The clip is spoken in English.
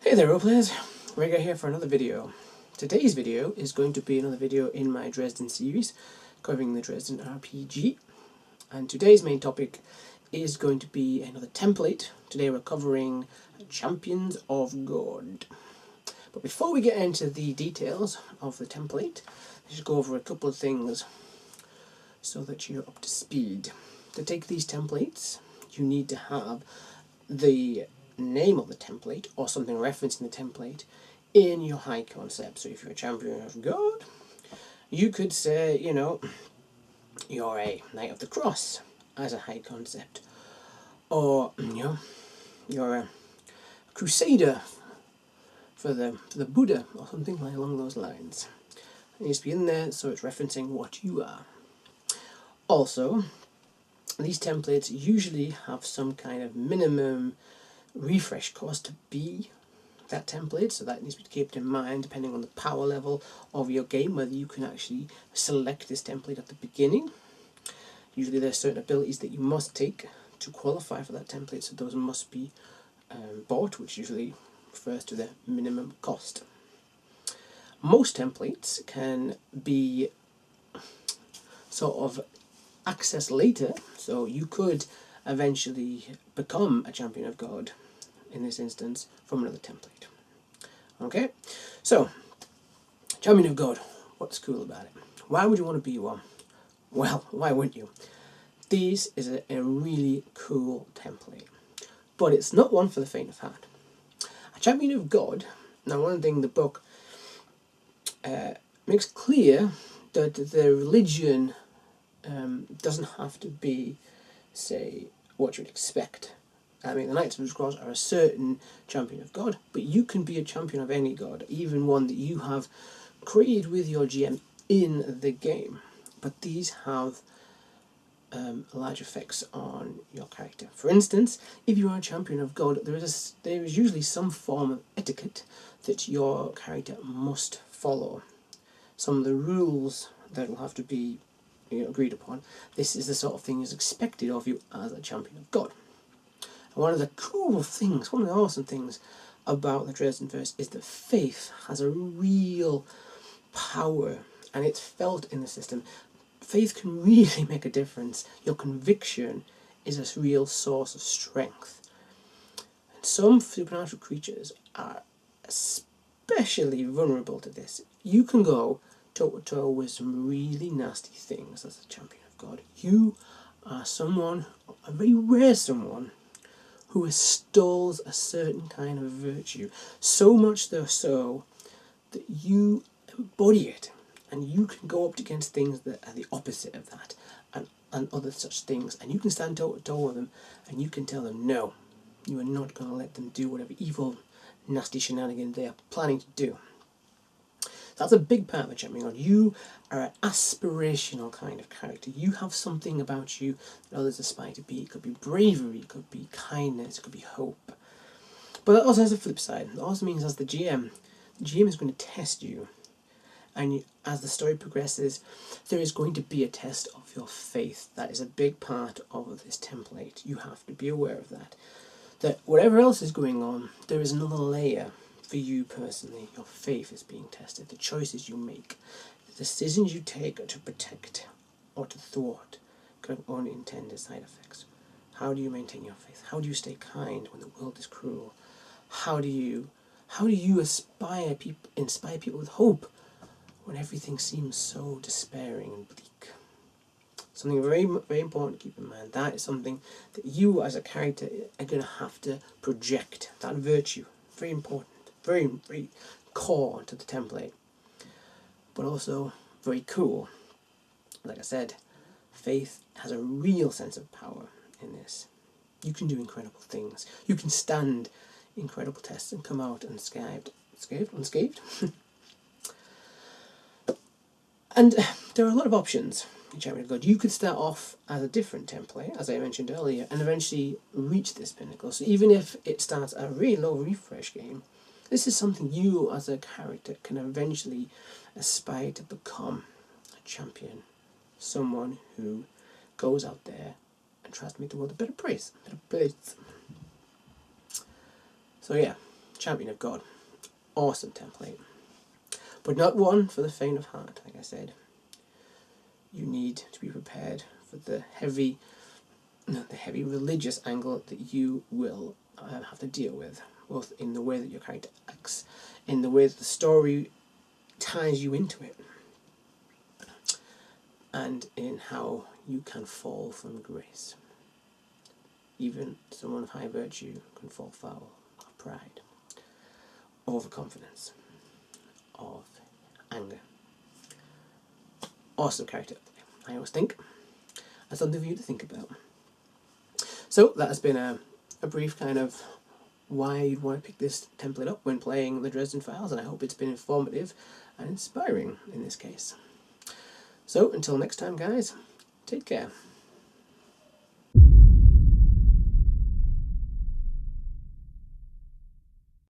Hey there, role players. Rega here for another video. Today's video is going to be another video in my Dresden series covering the Dresden RPG, and today's main topic is going to be another template. Today we're covering Champions of God. But before we get into the details of the template, let's just go over a couple of things so that you're up to speed. To take these templates, you need to have the name of the template or something referencing the template in your high concept. So if you're a champion of God, you could say, you're a Knight of the Cross as a high concept, or you're a crusader for the Buddha or something like along those lines. It needs to be in there so it's referencing what you are. Also, these templates usually have some kind of minimum refresh cost to be that template, so that needs to be kept in mind depending on the power level of your game, whether you can actually select this template at the beginning. Usually there's certain abilities that you must take to qualify for that template, so those must be bought, which usually refers to the minimum cost. Most templates can be sort of accessed later, so you could eventually become a champion of God in this instance from another template. Okay, so champion of God, what's cool about it? Why would you want to be one? Well, why wouldn't you? This is a really cool template, but it's not one for the faint of heart. A champion of God, now one thing the book makes clear that the religion doesn't have to be, say, what you'd expect. I mean, the Knights of the Cross are a certain champion of God, but you can be a champion of any god, even one that you have created with your GM in the game. But these have large effects on your character. For instance, if you are a champion of God, there is usually some form of etiquette that your character must follow. Some of the rules that will have to be agreed upon. This is the sort of thing is expected of you as a champion of God. And one of the cool things, one of the awesome things about the Dresden verse is that faith has a real power, and it's felt in the system. Faith can really make a difference. Your conviction is a real source of strength. And some supernatural creatures are especially vulnerable to this. You can go toe-to-toe with some really nasty things as a champion of God. You are someone, a very rare someone, who installs a certain kind of virtue, so much so that you embody it, and you can go up against things that are the opposite of that, and other such things, and you can stand toe-to-toe with them, and you can tell them no, you are not going to let them do whatever evil, nasty shenanigans they are planning to do. That's a big part of the champion. You are an aspirational kind of character. You have something about you that others aspire to be. It could be bravery, it could be kindness, it could be hope. But that also has a flip side. It also means as the GM is going to test you. And as the story progresses, there is going to be a test of your faith. That is a big part of this template. You have to be aware of that. That whatever else is going on, there is another layer. For you personally, your faith is being tested. The choices you make, the decisions you take to protect or to thwart could have unintended side effects. How do you maintain your faith? How do you stay kind when the world is cruel? How do you inspire people with hope when everything seems so despairing and bleak? Something very, very important to keep in mind. That is something that you as a character are going to have to project. That virtue, very important. Very, very core to the template, but also very cool. Like I said, faith has a real sense of power in this. You can do incredible things. You can stand incredible tests and come out unscathed. And there are a lot of options in Champion of God. You could start off as a different template, as I mentioned earlier, and eventually reach this pinnacle. So even if it starts at a really low refresh game, this is something you as a character can eventually aspire to become a champion. Someone who goes out there and tries to make the world a better place. So yeah, Champion of God. Awesome template. But not one for the faint of heart, like I said. You need to be prepared for the heavy religious angle that you will have to deal with, both in the way that your character acts, in the way that the story ties you into it, and in how you can fall from grace. Even someone of high virtue can fall foul of pride, overconfidence, of anger. Awesome character, I always think. That's something for you to think about. So that has been a brief kind of why you'd want to pick this template up when playing the Dresden Files, and I hope it's been informative and inspiring in this case. So until next time, guys, take care.